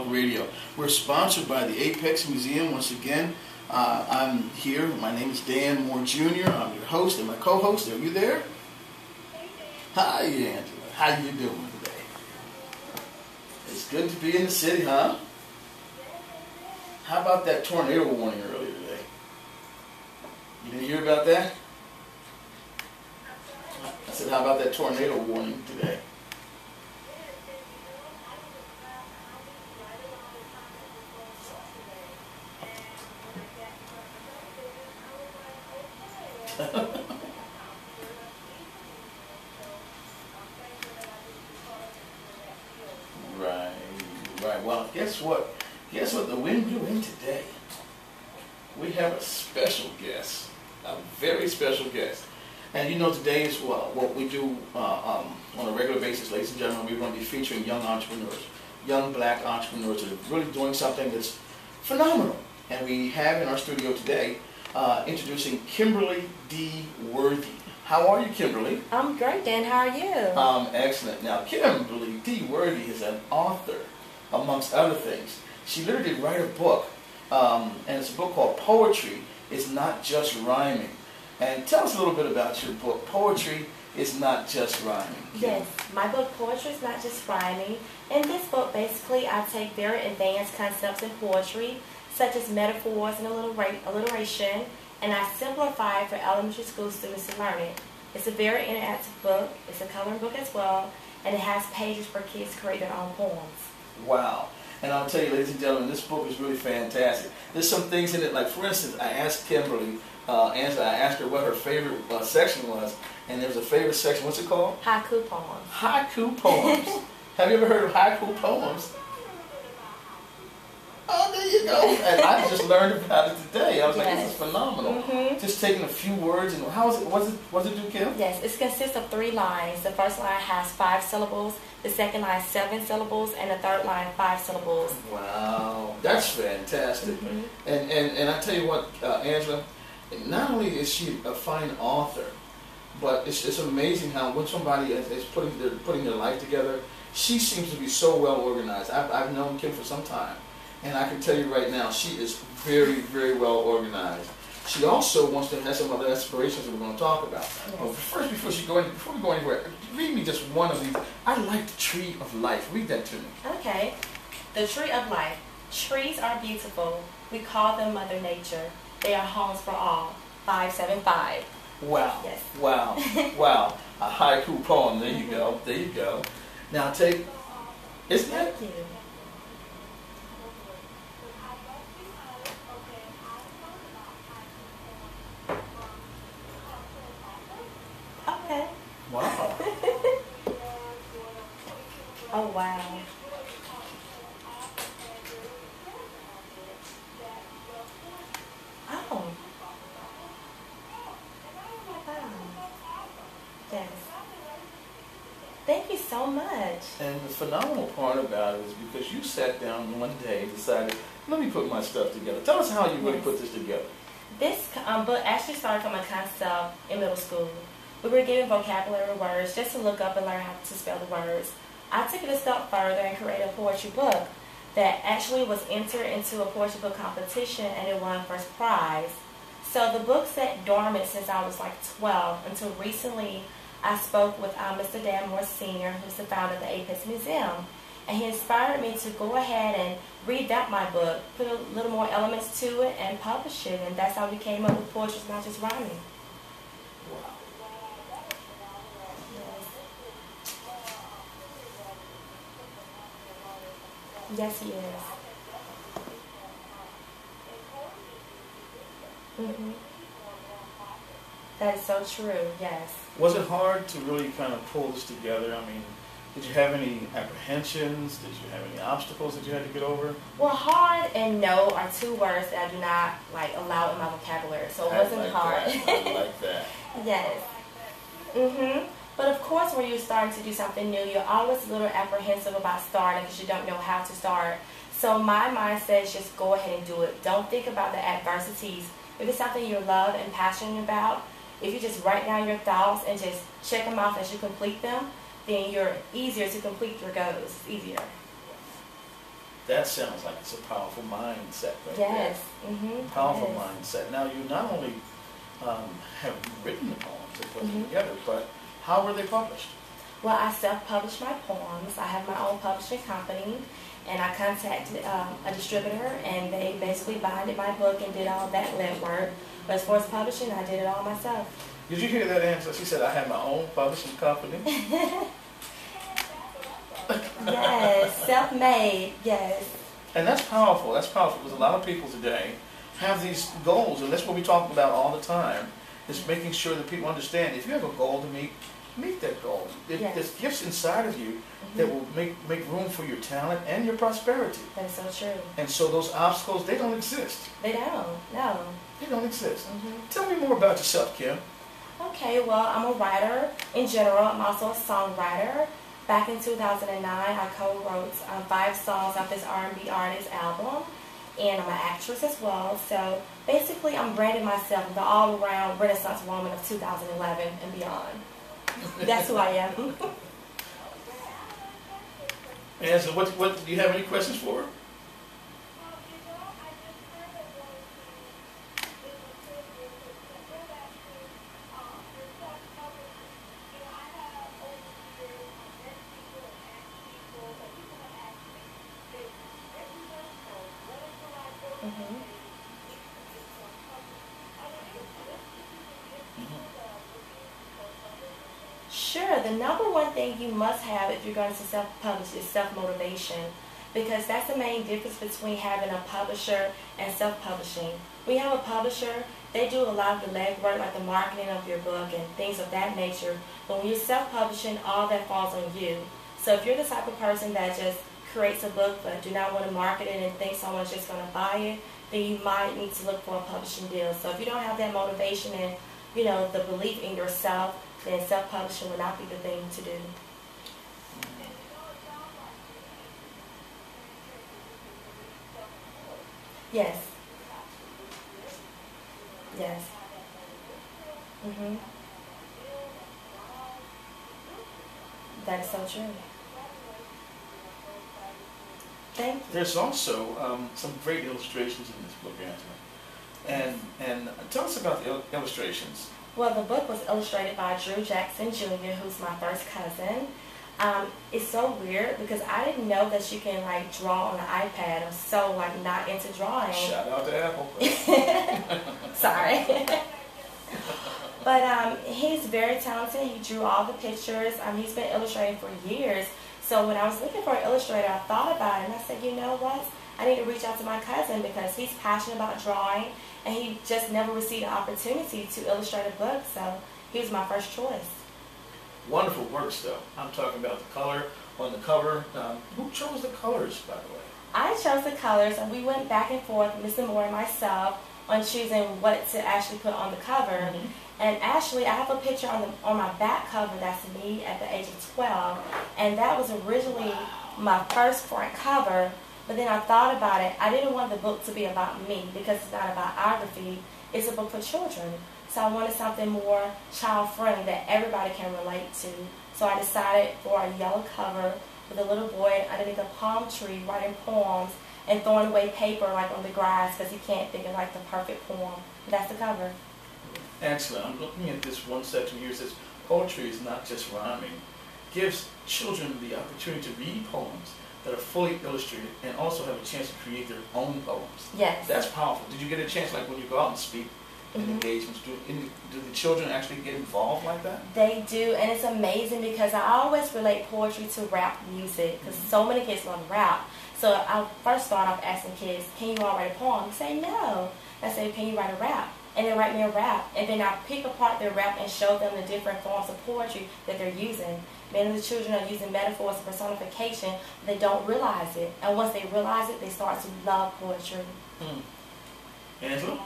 Radio. We're sponsored by the Apex Museum once again. I'm here. My name is Dan Moore Jr. I'm your host and my co-host. Are you there? Hi, Angela. How you doing today? It's good to be in the city, huh? How about that tornado warning earlier today? You didn't hear about that? I said, how about that tornado warning today? Right. Well, guess what? Guess what the wind blew in today? We have a special guest, a very special guest. And you know, today is what we do on a regular basis, ladies and gentlemen. We're going to be featuring young entrepreneurs, young black entrepreneurs that are really doing something that's phenomenal. And we have in our studio today introducing Kimberly D. Worthy. How are you, Kimberly? I'm great, Dan. How are you? Excellent. Now, Kimberly D. Worthy is an author, amongst other things. She literally wrote a book, and it's a book called Poetry is Not Just Rhyming. And tell us a little bit about your book, Poetry is Not Just Rhyming. Yes, my book, Poetry is Not Just Rhyming. In this book, basically, I take very advanced concepts in poetry, such as metaphors and alliteration, and I simplify it for elementary school students to learn it. It's a very interactive book. It's a coloring book as well, and it has pages for kids to create their own poems. Wow. And I'll tell you, ladies and gentlemen, this book is really fantastic. There's some things in it, like, for instance, I asked Kimberly, Angela, I asked her what her favorite section was, and there was a favorite section. What's it called? Haiku poems. Haiku poems. Have you ever heard of haiku poems? Oh, there you go. And I just learned about it today. I was like, this is phenomenal. Just taking a few words and how is it? What's it do, Kim? Yes, it consists of 3 lines. The first line has 5 syllables. The second line 7 syllables, and the third line 5 syllables. Wow, that's fantastic. And I tell you what, Angela, not only is she a fine author, but it's amazing how when somebody is putting their life together, she seems to be so well organized. I've known Kim for some time. And I can tell you right now, she is very, very well organized. She also wants to have some other aspirations that we're going to talk about. Yes. But first, before we go anywhere, read me just one of these. I like the Tree of Life. Read that to me. Okay. The Tree of Life. Trees are beautiful. We call them Mother Nature. They are homes for all. 575. Wow. Yes. Wow. Wow. A haiku poem. There you go. There you go. Now take. Isn't that? Thank you. Okay. Wow. Oh, wow. Oh. Wow. Yes. Thank you so much. And the phenomenal part about it is because you sat down one day and decided, let me put my stuff together. Tell us how you really put this together. This book actually started from a concept in middle school. We were given vocabulary words just to look up and learn how to spell the words. I took it a step further and created a poetry book that actually was entered into a poetry book competition, and it won first prize. So the book sat dormant since I was like 12 until recently I spoke with Mr. Dan Moore Sr., who's the founder of the Apex Museum. And he inspired me to go ahead and revamp my book, put a little more elements to it, and publish it. And that's how we came up with Poetry is Not Just Rhyming. Wow. Yes, he is. That is so true, yes. Was it hard to really kind of pull this together? I mean, did you have any apprehensions? Did you have any obstacles that you had to get over? Well, hard and no are 2 words that I do not allow in my vocabulary, so it wasn't hard. I like that. Yes. But of course, when you're starting to do something new, you're always a little apprehensive about starting because you don't know how to start. So my mindset is just go ahead and do it. Don't think about the adversities. If it's something you love and passionate about, if you just write down your thoughts and just check them off as you complete them, then you're easier to complete your goals. It's easier. That sounds like it's a powerful mindset right Yes. there. Mm-hmm. Powerful mindset. Now, you not only have written the poems and put them together, but how were they published? Well, I self-published my poems. I have my own publishing company, and I contacted a distributor, and they basically binded my book and did all that legwork. But as far as publishing, I did it all myself. Did you hear that, Angela? She said, I have my own publishing company. Yes, self-made, yes. And that's powerful. That's powerful because a lot of people today have these goals, and that's what we talk about all the time, is making sure that people understand if you have a goal to meet that goal. Yes. There's gifts inside of you that will make room for your talent and your prosperity. That's so true. And so those obstacles, they don't exist. They don't, no. They don't exist. Tell me more about yourself, Kim. Okay, well, I'm a writer in general. I'm also a songwriter. Back in 2009, I co-wrote 5 songs off this R&B artist album, and I'm an actress as well. So basically, I'm branding myself the all-around Renaissance woman of 2011 and beyond. That's who I am. And so what do you have any questions for her? Sure, the number one thing you must have if you're going to self-publish is self-motivation, because that's the main difference between having a publisher and self-publishing. When you have a publisher, they do a lot of the legwork, like the marketing of your book and things of that nature. But when you're self-publishing, all that falls on you. So if you're the type of person that just creates a book but do not want to market it and think someone's just going to buy it, then you might need to look for a publishing deal. So if you don't have that motivation and, you know, the belief in yourself, then self-publishing would not be the thing to do. Yes. Yes. That is so true. Thank you. There's also some great illustrations in this book, Angela. And tell us about the illustrations. Well, the book was illustrated by Drew Jackson Jr., who's my first cousin. It's so weird because I didn't know that you can like draw on the iPad. I'm so like not into drawing. Shout out to Apple. Sorry. But he's very talented. He drew all the pictures. He's been illustrating for years. So when I was looking for an illustrator, I thought about it and I said, you know what? I need to reach out to my cousin because he's passionate about drawing and he just never received an opportunity to illustrate a book. So he was my first choice. Wonderful works, though. I'm talking about the color on the cover. Who chose the colors, by the way? I chose the colors, and we went back and forth, Mr. Moore and myself, on choosing what to actually put on the cover. And actually, I have a picture on my back cover that's me at the age of 12, and that was originally my first front cover. But then I thought about it. I didn't want the book to be about me because it's not a biography. It's a book for children. So I wanted something more child-friendly that everybody can relate to. So I decided for a yellow cover with a little boy underneath a palm tree writing poems and throwing away paper like on the grass because he can't think of like the perfect poem. That's the cover. Excellent. I'm looking at this one section here. It says, poetry is not just rhyming. Gives children the opportunity to read poems that are fully illustrated and also have a chance to create their own poems. Yes. That's powerful. Did you get a chance, like when you go out and speak in engagements, do the children actually get involved like that? They do, and it's amazing because I always relate poetry to rap music because so many kids love rap. So I first start off asking kids, can you all write a poem? They say no. I say, can you write a rap? And they write me a rap. And then I pick apart their rap and show them the different forms of poetry that they're using. Many of the children are using metaphors and personification, but they don't realize it. And once they realize it, they start to love poetry. Angela?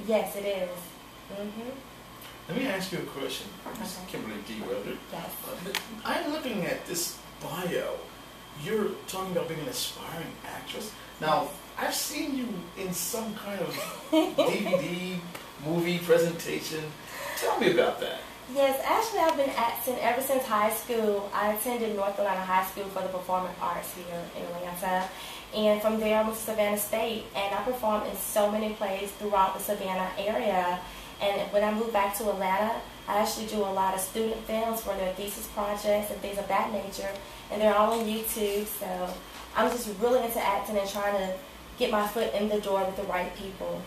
Yes, it is. Let me ask you a question, Ms. Kimberly D. Wilder. Yes. I'm looking at this bio, you're talking about being an aspiring actress. Now, I've seen you in some kind of DVD, movie presentation. Tell me about that. Yes, actually I've been acting ever since high school. I attended North Carolina High School for the Performing Arts here in Atlanta. And from there I moved to Savannah State, and I performed in so many plays throughout the Savannah area. And when I moved back to Atlanta, I actually do a lot of student films for their thesis projects and things of that nature. And they're all on YouTube, so I'm just really into acting and trying to get my foot in the door with the right people.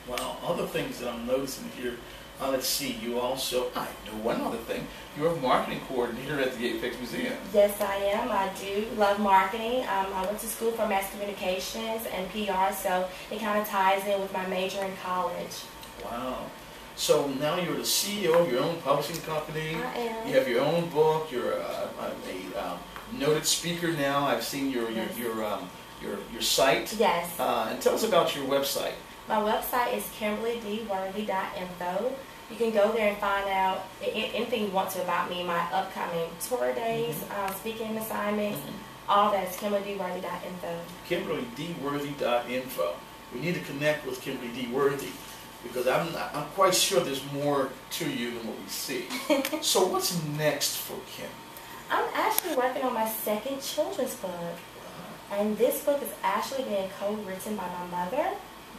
Wow. Well, other things that I'm noticing here, let's see, you also, I know one other thing, you're a marketing coordinator at the Apex Museum. Yes, I am. I do love marketing. I went to school for mass communications and PR, so it kind of ties in with my major in college. Wow. So now you're the CEO of your own publishing company. I am. You have your own book. You're a noted speaker now. I've seen your site. Yes. And tell us about your website. My website is KimberlyDworthy.info. You can go there and find out anything you want to about me, my upcoming tour days, speaking assignments, all that is KimberlyDworthy.info. KimberlyDworthy.info. We need to connect with Kimberly D. Worthy, because I'm quite sure there's more to you than what we see. So what's next for Kim? I'm actually working on my second children's book. And this book is actually being co-written by my mother,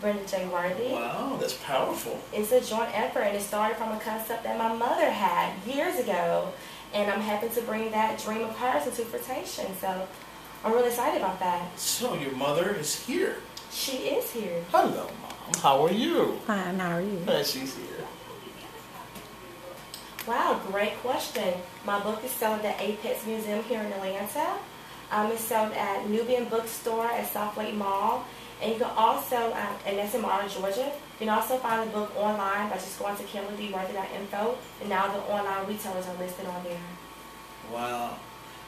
Brenda J. Worthy. Wow, that's powerful. It's a joint effort, and it started from a concept that my mother had years ago. And I'm happy to bring that dream of hers into fruition. So I'm really excited about that. So your mother is here. She is here. Hello, Mom. How are you? Fine, how are you? She's here. Wow, great question. My book is sold at Apex Museum here in Atlanta. It's sold at Nubian Bookstore at Southlake Mall. And you can also, and that's in Marlin, Georgia. You can also find the book online by just going to KimberlyDworthy.info. And now the online retailers are listed on there. Wow.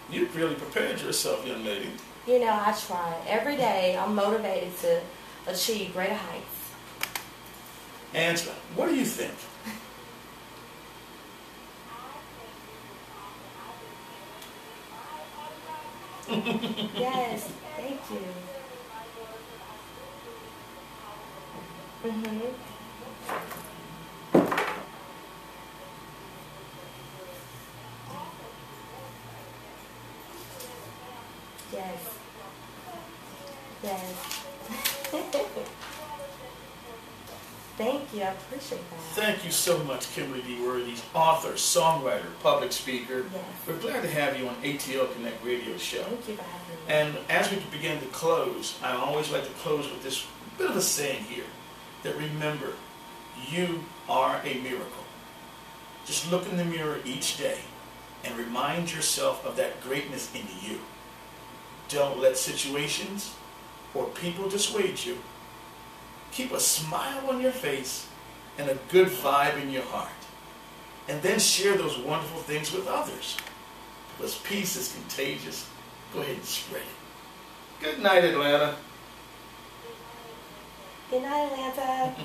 You've really prepared yourself, young lady. You know, I try. Every day I'm motivated to achieve greater heights. Angela, what do you think? Yes, thank you. Yes. Yes. Thank you. I appreciate that. Thank you so much, Kimberly D. Worthy, author, songwriter, public speaker. Yes. We're glad to have you on ATL Connect Radio Show. Thank you for having me. And as we begin to close, I always like to close with this bit of a saying here, that remember, you are a miracle. Just look in the mirror each day and remind yourself of that greatness in you. Don't let situations or people dissuade you. Keep a smile on your face and a good vibe in your heart. And then share those wonderful things with others. Because peace is contagious. Go ahead and spread it. Good night, Atlanta. Good night, Atlanta.